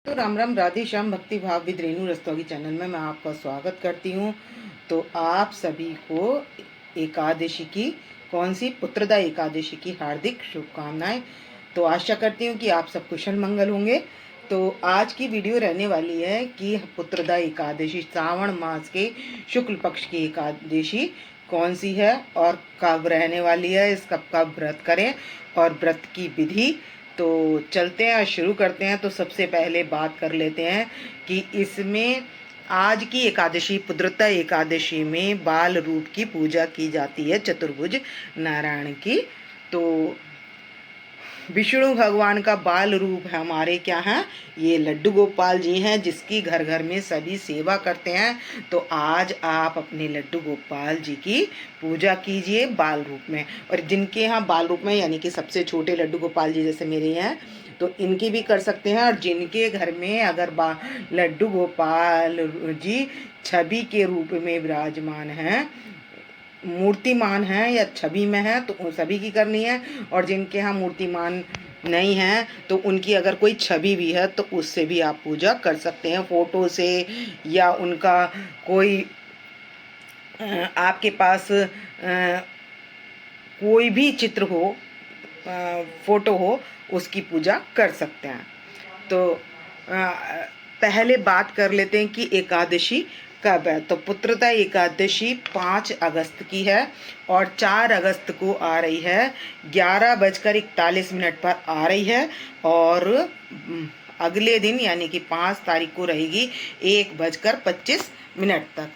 तो राम राम, राधे श्याम, भक्ति भाव विद रेणु रस्तोगी चैनल में मैं आपका स्वागत करती हूँ। तो आप सभी को एकादशी की, कौन सी, पुत्रदा एकादशी की हार्दिक शुभकामनाएं। तो आशा करती हूँ कि आप सब कुशल मंगल होंगे। तो आज की वीडियो रहने वाली है कि पुत्रदा एकादशी, श्रावण मास के शुक्ल पक्ष की एकादशी कौन सी है और कब रहने वाली है, इस कब का व्रत करें और व्रत की विधि। तो चलते हैं, शुरू करते हैं। तो सबसे पहले बात कर लेते हैं कि इसमें आज की एकादशी, पुत्रदा एकादशी में बाल रूप की पूजा की जाती है, चतुर्भुज नारायण की। तो विष्णु भगवान का बाल रूप है हमारे क्या हैं, ये लड्डू गोपाल जी हैं, जिसकी घर घर में सभी सेवा करते हैं। तो आज आप अपने लड्डू गोपाल जी की पूजा कीजिए बाल रूप में। और जिनके यहाँ बाल रूप में, यानी कि सबसे छोटे लड्डू गोपाल जी जैसे मेरे हैं, तो इनकी भी कर सकते हैं। और जिनके घर में अगर लड्डू गोपाल जी छवि के रूप में विराजमान हैं, मूर्तिमान है या छवि में है, तो सभी की करनी है। और जिनके यहाँ मूर्तिमान नहीं है तो उनकी अगर कोई छवि भी है तो उससे भी आप पूजा कर सकते हैं, फोटो से, या उनका कोई आपके पास कोई भी चित्र हो, फोटो हो, उसकी पूजा कर सकते हैं। तो पहले बात कर लेते हैं कि एकादशी कब है। तो पुत्रदा एकादशी 5 अगस्त की है और 4 अगस्त को आ रही है, 11:41 पर आ रही है। और अगले दिन यानी कि 5 तारीख को रहेगी 1:25 तक।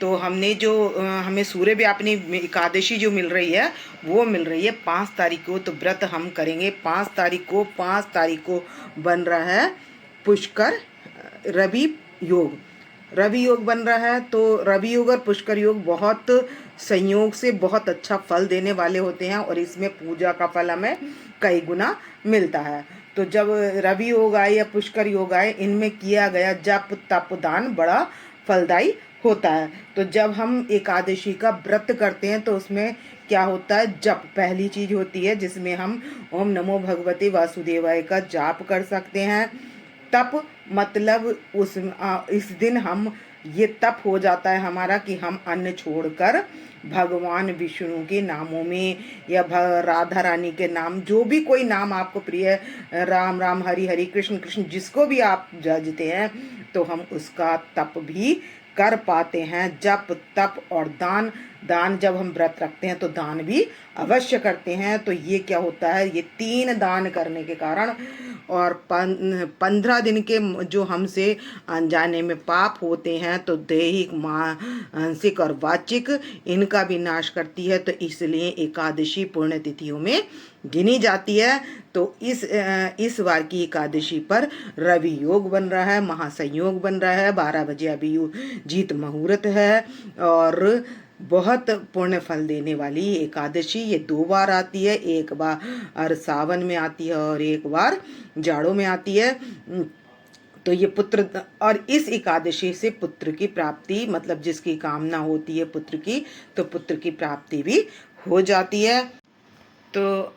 तो हमने जो हमें सूर्य व्यापिनी एकादशी जो मिल रही है वो मिल रही है 5 तारीख को। तो व्रत हम करेंगे 5 तारीख को। 5 तारीख को बन रहा है पुष्कर रवि योग, रवि योग बन रहा है। तो रवि योग और पुष्कर योग बहुत संयोग से बहुत अच्छा फल देने वाले होते हैं और इसमें पूजा का फल हमें कई गुना मिलता है। तो जब रवि योग आए या पुष्कर योग आए, इनमें किया गया जप तप दान बड़ा फलदायी होता है। तो जब हम एकादशी का व्रत करते हैं तो उसमें क्या होता है, जप पहली चीज होती है, जिसमें हम ओम नमो भगवते वासुदेवाय का जाप कर सकते हैं। तप मतलब इस दिन हम, ये तप हो जाता है हमारा कि हम अन्न छोड़कर भगवान विष्णु के नामों में या राधा रानी के नाम, जो भी कोई नाम आपको प्रिय है, राम राम, हरि हरि, कृष्ण कृष्ण, जिसको भी आप जजते हैं, तो हम उसका तप भी कर पाते हैं। जप तप और दान, दान जब हम व्रत रखते हैं तो दान भी अवश्य करते हैं। तो ये क्या होता है, ये 3 दान करने के कारण और 15 दिन के जो हमसे अनजाने में पाप होते हैं, तो दैहिक, मानसिक और वाचिक, इनका भी नाश करती है। तो इसलिए एकादशी पुण्य तिथियों में गिनी जाती है। तो इस बार की एकादशी पर रवि योग बन रहा है, महासंयोग बन रहा है, 12 बजे अभी जीत मुहूर्त है और बहुत पुण्य फल देने वाली एकादशी। ये 2 बार आती है, एक बार सावन में आती है और एक बार जाड़ों में आती है। तो ये पुत्र, और इस एकादशी से पुत्र की प्राप्ति, मतलब जिसकी कामना होती है पुत्र की, तो पुत्र की प्राप्ति भी हो जाती है। तो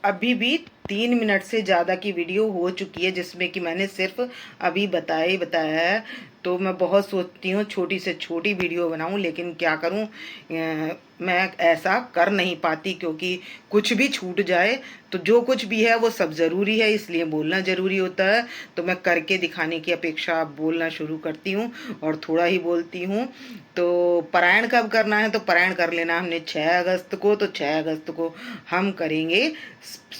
अभी भी 3 मिनट से ज़्यादा की वीडियो हो चुकी है, जिसमें कि मैंने सिर्फ अभी बताया है। तो मैं बहुत सोचती हूँ छोटी से छोटी वीडियो बनाऊँ, लेकिन क्या करूँ, मैं ऐसा कर नहीं पाती, क्योंकि कुछ भी छूट जाए तो जो कुछ भी है वो सब ज़रूरी है, इसलिए बोलना ज़रूरी होता है। तो मैं करके दिखाने की अपेक्षा बोलना शुरू करती हूँ और थोड़ा ही बोलती हूँ। तो पारायण कब करना है, तो पारायण कर लेना हमने 6 अगस्त को। तो 6 अगस्त को हम करेंगे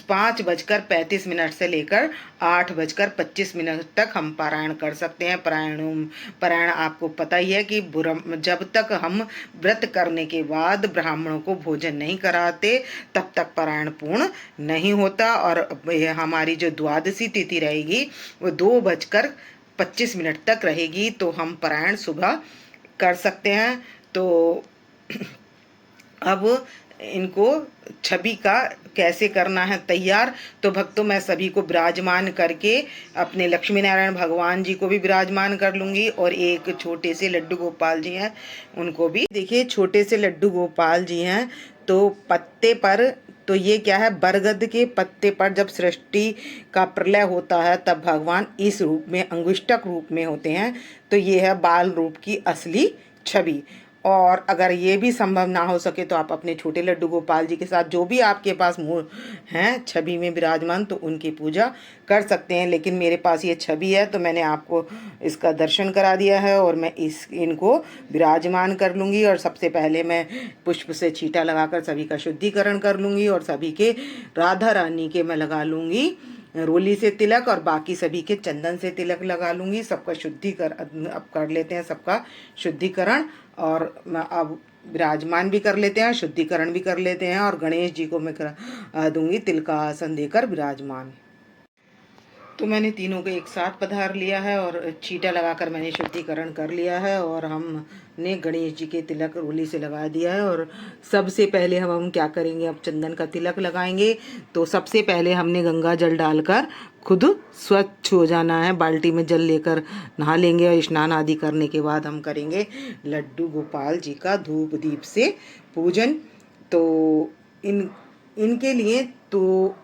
5:35 से लेकर 8:25 तक हम पारायण कर सकते हैं। पारायण आपको पता ही है कि जब तक हम व्रत करने के बाद ब्राह्मणों को भोजन नहीं कराते तब तक पारायण पूर्ण नहीं होता। और हमारी जो द्वादशी तिथि रहेगी वो 2:25 तक रहेगी। तो हम पारायण सुबह कर सकते हैं। तो अब इनको छवि का कैसे करना है तैयार, तो भक्तों मैं सभी को विराजमान करके अपने लक्ष्मी नारायण भगवान जी को भी विराजमान कर लूँगी और एक छोटे से लड्डू गोपाल जी हैं उनको भी। देखिए छोटे से लड्डू गोपाल जी हैं, तो पत्ते पर तो ये क्या है, बरगद के पत्ते पर जब सृष्टि का प्रलय होता है तब भगवान इस रूप में, अंगुष्ठक रूप में होते हैं। तो ये है बाल रूप की असली छवि। और अगर ये भी संभव ना हो सके तो आप अपने छोटे लड्डू गोपाल जी के साथ जो भी आपके पास मूल हैं छवि में विराजमान, तो उनकी पूजा कर सकते हैं। लेकिन मेरे पास ये छवि है तो मैंने आपको इसका दर्शन करा दिया है और मैं इनको विराजमान कर लूँगी। और सबसे पहले मैं पुष्प से छींटा लगाकर सभी का शुद्धिकरण कर लूँगी और सभी के राधा रानी के मैं लगा लूँगी रोली से तिलक, और बाकी सभी के चंदन से तिलक लगा लूँगी। सबका अब कर लेते हैं सबका शुद्धिकरण, और अब विराजमान भी कर लेते हैं, शुद्धिकरण भी कर लेते हैं। और गणेश जी को मैं करा दूंगी तिल का आसन देकर विराजमान। तो मैंने तीनों को एक साथ पधार लिया है और छींटा लगाकर मैंने शुद्धिकरण कर लिया है, और हमने गणेश जी के तिलक रोली से लगा दिया है। और सबसे पहले हम क्या करेंगे, अब चंदन का तिलक लगाएंगे। तो सबसे पहले हमने गंगा जल डालकर खुद स्वच्छ हो जाना है, बाल्टी में जल लेकर नहा लेंगे। और स्नान आदि करने के बाद हम करेंगे लड्डू गोपाल जी का धूप दीप से पूजन। तो इनके लिए तो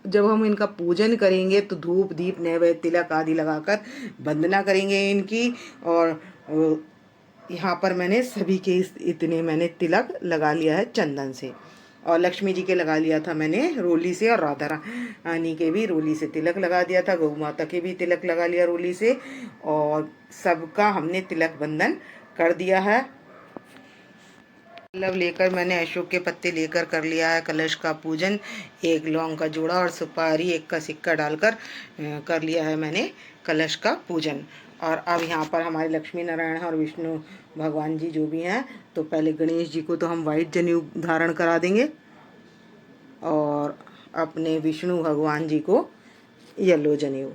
जब हम इनका पूजन करेंगे तो धूप दीप नैवेद्य तिलक आदि लगाकर वंदना करेंगे इनकी। और यहाँ पर मैंने सभी के इतने मैंने तिलक लगा लिया है चंदन से, और लक्ष्मी जी के लगा लिया था मैंने रोली से, और राधा रानी के भी रोली से तिलक लगा दिया था, गौ माता के भी तिलक लगा लिया रोली से, और सबका हमने तिलक बंधन कर दिया है। पल्लव लेकर मैंने अशोक के पत्ते लेकर कर लिया है कलश का पूजन। एक लौंग का जोड़ा और सुपारी एक का सिक्का डालकर कर लिया है मैंने कलश का पूजन। और अब यहाँ पर हमारे लक्ष्मी नारायण और विष्णु भगवान जी जो भी हैं, तो पहले गणेश जी को तो हम वाइट जनेऊ धारण करा देंगे, और अपने विष्णु भगवान जी को येलो जनेऊ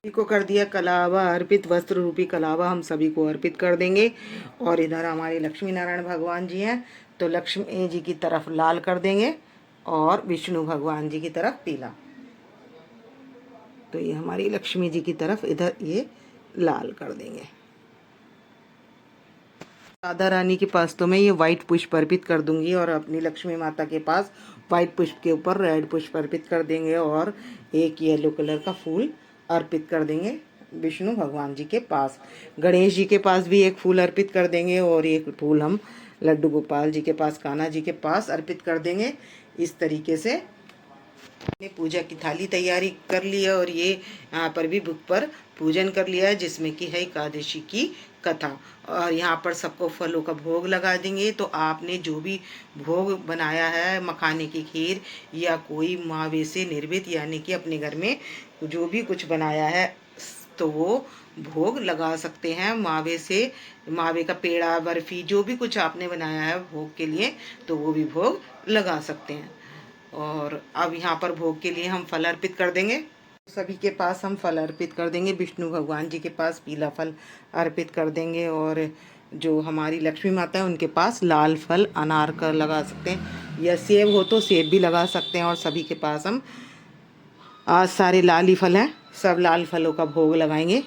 को कर दिया कलावा अर्पित। वस्त्र रूपी कलावा हम सभी को अर्पित कर देंगे। और इधर हमारे लक्ष्मी नारायण भगवान जी हैं, तो लक्ष्मी जी की तरफ लाल कर देंगे और विष्णु भगवान जी की तरफ पीला। तो ये हमारी लक्ष्मी जी की तरफ इधर ये लाल कर देंगे। राधा रानी के पास तो मैं ये वाइट पुष्प अर्पित कर दूंगी, और अपनी लक्ष्मी माता के पास वाइट पुष्प के ऊपर रेड पुष्प अर्पित कर देंगे, और एक येलो कलर का फूल अर्पित कर देंगे विष्णु भगवान जी के पास। गणेश जी के पास भी एक फूल अर्पित कर देंगे, और एक फूल हम लड्डू गोपाल जी के पास, कान्हा जी के पास अर्पित कर देंगे। इस तरीके से हमने पूजा की थाली तैयारी कर ली है, और ये यहाँ पर भी बुक पर पूजन कर लिया है, जिसमें कि है एकादशी की कथा। और यहाँ पर सबको फलों का भोग लगा देंगे। तो आपने जो भी भोग बनाया है, मखाने की खीर या कोई मावे से निर्मित, यानी कि अपने घर में जो भी कुछ बनाया है, तो वो भोग लगा सकते हैं। मावे से, मावे का पेड़ा, बर्फी, जो भी कुछ आपने बनाया है भोग के लिए, तो वो भी भोग लगा सकते हैं। और अब यहाँ पर भोग के लिए हम फल अर्पित कर देंगे। सभी के पास हम फल अर्पित कर देंगे। विष्णु भगवान जी के पास पीला फल अर्पित कर देंगे, और जो हमारी लक्ष्मी माता है उनके पास लाल फल अनार का लगा सकते हैं, या सेब हो तो सेब भी लगा सकते हैं। और सभी के पास हम आज सारे लाल ही फल हैं, सब लाल फलों का भोग लगाएंगे।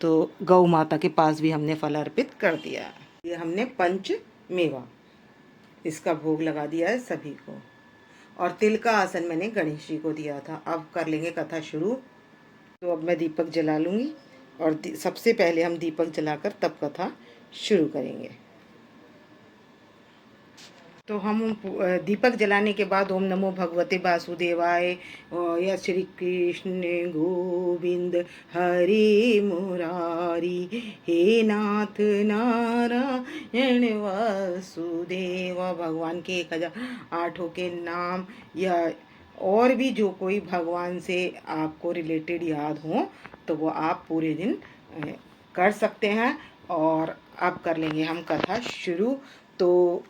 तो गौ माता के पास भी हमने फल अर्पित कर दिया। ये हमने पंच मेवा इसका भोग लगा दिया है सभी को। और तिल का आसन मैंने गणेश जी को दिया था। अब कर लेंगे कथा शुरू। तो अब मैं दीपक जला लूँगी, और सबसे पहले हम दीपक जलाकर तब कथा शुरू करेंगे। तो हम दीपक जलाने के बाद ओम नमो भगवते वासुदेवाय, या श्री कृष्ण गोविंद हरि मुरारी, हे नाथ नारायण वासुदेव। भगवान के 1008 के नाम, या और भी जो कोई भगवान से आपको रिलेटेड याद हो तो वो आप पूरे दिन कर सकते हैं। और अब कर लेंगे हम कथा शुरू। तो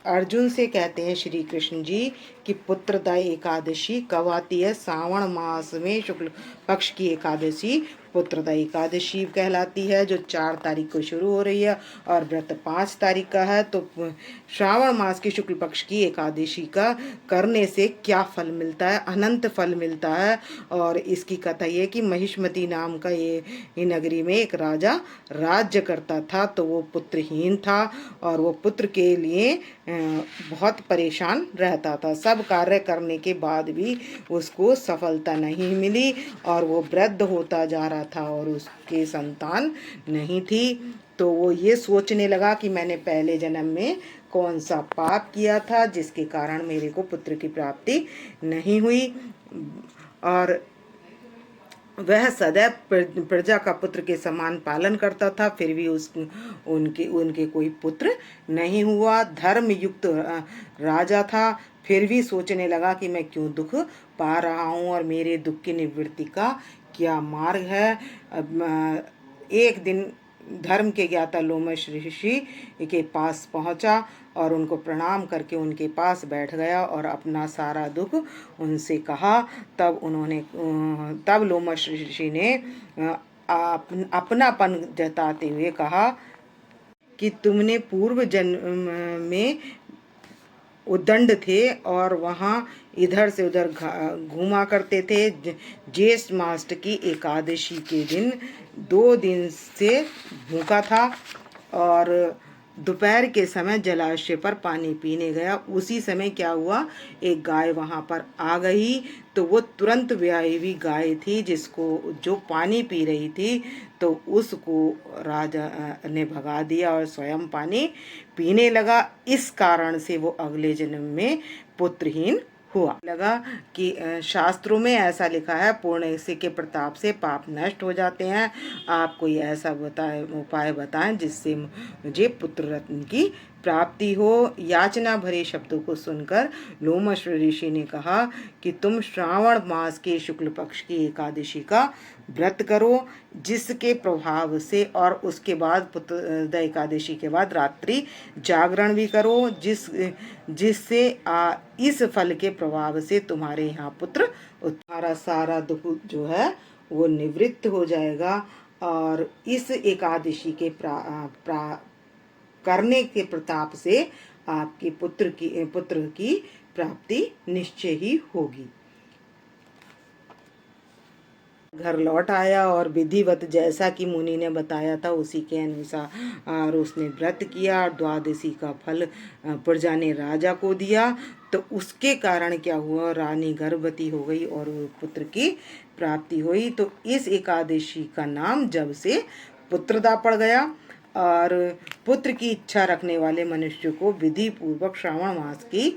अर्जुन से कहते हैं श्री कृष्ण जी कि पुत्रदा एकादशी कब आती है। सावन मास में शुक्ल पक्ष की एकादशी पुत्रदा एकादशी कहलाती है, जो 4 तारीख को शुरू हो रही है, और व्रत 5 तारीख का है। तो श्रावण मास की शुक्ल पक्ष की एकादशी का करने से क्या फल मिलता है, अनंत फल मिलता है। और इसकी कथा ये कि महिष्मती नाम का ये नगरी में एक राजा राज्य करता था। तो वो पुत्रहीन था, और वो पुत्र के लिए बहुत परेशान रहता था। सब कार्य करने के बाद भी उसको सफलता नहीं मिली और वो वृद्ध होता जा रहा था और उसके संतान नहीं थी। तो वो ये सोचने लगा कि मैंने पहले जन्म में कौन सा पाप किया था जिसके कारण मेरे को पुत्र की प्राप्ति नहीं हुई। और वह सदैव प्रजा का पुत्र के समान पालन करता था, फिर भी उनके उनके कोई पुत्र नहीं हुआ। धर्म युक्त राजा था, फिर भी सोचने लगा कि मैं क्यों दुख पा रहा हूँ और मेरे दुख की निवृत्ति का क्या मार्ग है। एक दिन धर्म के ज्ञाता लोमश ऋषि के पास पहुंचा और उनको प्रणाम करके उनके पास बैठ गया और अपना सारा दुख उनसे कहा। तब लोमश ऋषि ने अपनापन जताते हुए कहा कि तुमने पूर्व जन्म में उद्दंड थे और वहाँ इधर से उधर घूमा करते थे। ज्येष्ठ मास की एकादशी के दिन 2 दिन से भूखा था और दोपहर के समय जलाशय पर पानी पीने गया। उसी समय क्या हुआ, एक गाय वहाँ पर आ गई। तो वो तुरंत ब्याही हुई गाय थी जो पानी पी रही थी, तो उसको राजा ने भगा दिया और स्वयं पानी पीने लगा। इस कारण से वो अगले जन्म में पुत्रहीन हुआ। लगा कि शास्त्रों में ऐसा लिखा है, पूर्ण के प्रताप से पाप नष्ट हो जाते हैं। आप कोई ऐसा उपाय बताएं जिससे मुझे पुत्र रत्न की प्राप्ति हो। याचना भरे शब्दों को सुनकर लोमश ऋषि ने कहा कि तुम श्रावण मास के शुक्ल पक्ष की एकादशी का व्रत करो, जिसके प्रभाव से, और उसके बाद पुत्र एकादशी के बाद रात्रि जागरण भी करो, जिससे इस फल के प्रभाव से तुम्हारे यहाँ पुत्र, तुम्हारा सारा दुख जो है वो निवृत्त हो जाएगा और इस एकादशी के करने के प्रताप से आपके पुत्र की प्राप्ति निश्चय ही होगी। घर लौट आया और विधिवत जैसा कि मुनि ने बताया था उसी के अनुसार उसने व्रत किया और द्वादशी का फल प्रजा ने राजा को दिया। तो उसके कारण क्या हुआ, रानी गर्भवती हो गई और पुत्र की प्राप्ति हुई। तो इस एकादशी का नाम जब से पुत्रदा पड़ गया और पुत्र की इच्छा रखने वाले मनुष्य को विधि पूर्वक श्रावण मास की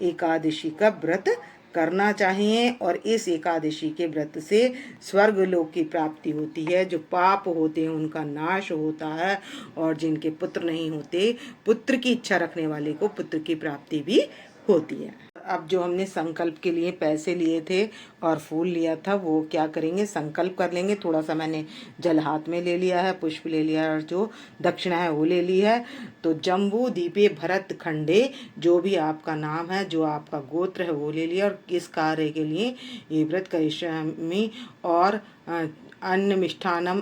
एकादशी का व्रत करना चाहिए। और इस एकादशी के व्रत से स्वर्ग लोक की प्राप्ति होती है, जो पाप होते हैं उनका नाश होता है और जिनके पुत्र नहीं होते, पुत्र की इच्छा रखने वाले को पुत्र की प्राप्ति भी होती है। अब जो हमने संकल्प के लिए पैसे लिए थे और फूल लिया था, वो क्या करेंगे, संकल्प कर लेंगे। थोड़ा सा मैंने जल हाथ में ले लिया है, पुष्प ले लिया है और जो दक्षिणा है वो ले ली है। तो जम्बू दीपे भरत खंडे, जो भी आपका नाम है, जो आपका गोत्र है वो ले लिया। और किस कार्य के लिए ये व्रत करिष्यामि, और अन्न मिष्ठानम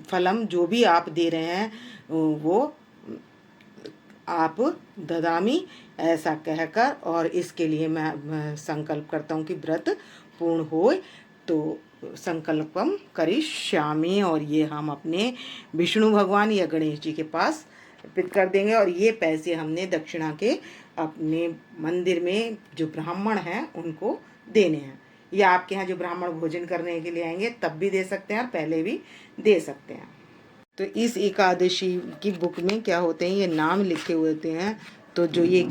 फलम, जो भी आप दे रहे हैं वो आप ददामी, ऐसा कहकर, और इसके लिए मैं संकल्प करता हूँ कि व्रत पूर्ण होए। तो संकल्पम करिष्यामि, और ये हम अपने विष्णु भगवान या गणेश जी के पास अर्पित कर देंगे। और ये पैसे हमने दक्षिणा के अपने मंदिर में जो ब्राह्मण हैं उनको देने हैं, या आपके यहाँ जो ब्राह्मण भोजन करने के लिए आएंगे तब भी दे सकते हैं और पहले भी दे सकते हैं। तो इस एकादशी की बुक में क्या होते हैं, ये नाम लिखे हुए होते हैं। तो जो ये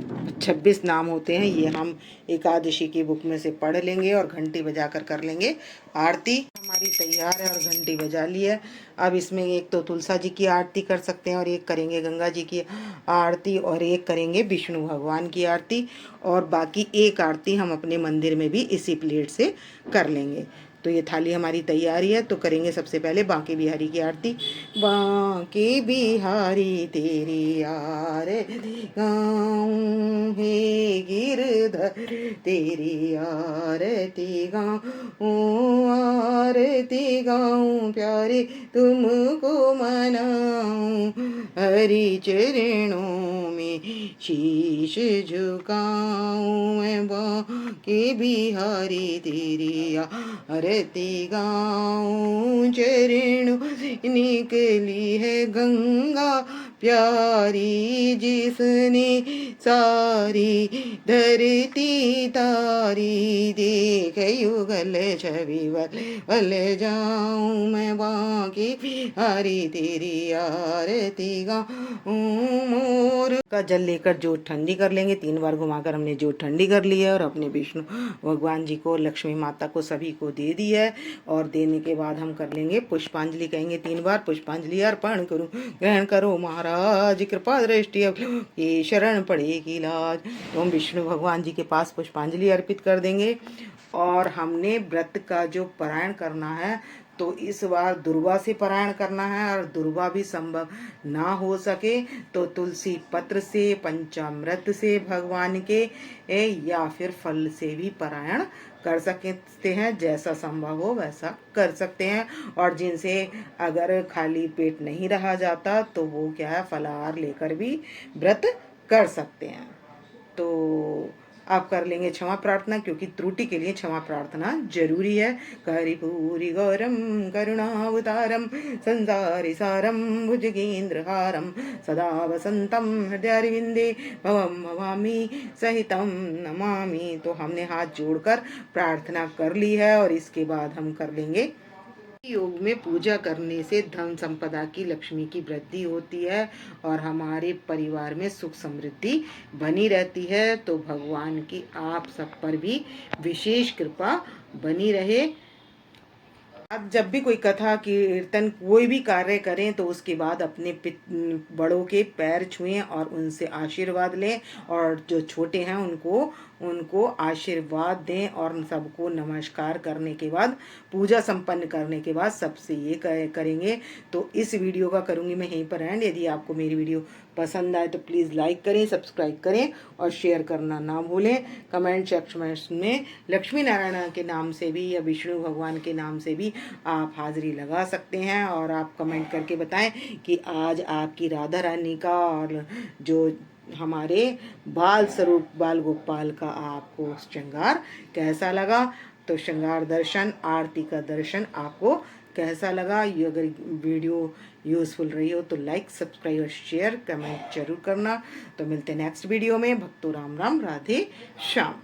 26 नाम होते हैं ये हम एकादशी की बुक में से पढ़ लेंगे और घंटी बजाकर कर लेंगे आरती। हमारी तैयार है और घंटी बजा ली है। अब इसमें एक तो तुलसा जी की आरती कर सकते हैं और एक करेंगे गंगा जी की आरती और एक करेंगे विष्णु भगवान की आरती, और बाकी एक आरती हम अपने मंदिर में भी इसी प्लेट से कर लेंगे। तो ये थाली हमारी तैयारी है। तो करेंगे सबसे पहले बांके बिहारी की आरती। बांके बिहारी तेरी आरती गाऊं, हे गिरधर तेरी आरती गाऊं, आरती गाऊं प्यारे तुमको मनाऊं, हरि चरणों में शीश झुकाऊं, मैं बांके बिहारी तेरी आरती गाऊं, चरणों से निकली है गंगा प्यारी जिसने सारी धरती तारी, देख युगल छवि वल जाऊं मैं बांके हरी, तेरी आरती गाऊं मोर। का जल लेकर जोत ठंडी कर लेंगे। 3 बार घुमाकर हमने जोत ठंडी कर ली है और अपने विष्णु भगवान जी को, लक्ष्मी माता को, सभी को दे दी है। और देने के बाद हम कर लेंगे पुष्पांजलि, कहेंगे 3 बार पुष्पांजलि अर्पण करूं, ग्रहण करो महाराज कृपा दृष्टि, अब ये शरण पड़ेगी लाज। तो हम विष्णु भगवान जी के पास पुष्पांजलि अर्पित कर देंगे। और हमने व्रत का जो पारायण करना है तो इस बार दुर्वा से पारायण करना है, और दुर्वा भी संभव ना हो सके तो तुलसी पत्र से, पंचामृत से भगवान के या फिर फल से भी पारायण कर सकते हैं। जैसा संभव हो वैसा कर सकते हैं। और जिनसे अगर खाली पेट नहीं रहा जाता तो वो क्या है, फलाहार लेकर भी व्रत कर सकते हैं। तो आप कर लेंगे क्षमा प्रार्थना, क्योंकि त्रुटि के लिए क्षमा प्रार्थना जरूरी है। कर्पूरी गौरम करुणावतारम संसारी सारम भुजगेंद्रहारम सदा वसंतम हृदयारविंदे भवम भवामी सहितम नमामि। तो हमने हाथ जोड़कर प्रार्थना कर ली है। और इसके बाद हम कर लेंगे योग में पूजा करने से धन संपदा की, लक्ष्मी की वृद्धि होती है और हमारे परिवार में सुख समृद्धि बनी रहती है। तो भगवान की आप सब पर भी विशेष कृपा बनी रहे। आप जब भी कोई कथा कीर्तन कोई भी कार्य करें तो उसके बाद अपने बड़ों के पैर छुएं और उनसे आशीर्वाद लें, और जो छोटे हैं उनको आशीर्वाद दें। और सबको नमस्कार करने के बाद, पूजा संपन्न करने के बाद सबसे ये करेंगे। तो इस वीडियो का करूँगी मैं यहीं पर एंड। यदि आपको मेरी वीडियो पसंद आए तो प्लीज़ लाइक करें, सब्सक्राइब करें और शेयर करना ना भूलें। कमेंट सेक्शन में लक्ष्मी नारायण के नाम से भी या विष्णु भगवान के नाम से भी आप हाजिरी लगा सकते हैं। और आप कमेंट करके बताएं कि आज आपकी राधा रानी का और जो हमारे बाल स्वरूप बाल गोपाल का आपको श्रृंगार कैसा लगा। तो श्रृंगार दर्शन, आरती का दर्शन आपको कैसा लगा। ये अगर वीडियो यूज़फुल रही हो तो लाइक, सब्सक्राइब और शेयर, कमेंट जरूर करना। तो मिलते हैं नेक्स्ट वीडियो में। भक्तो राम राम, राधे श्याम।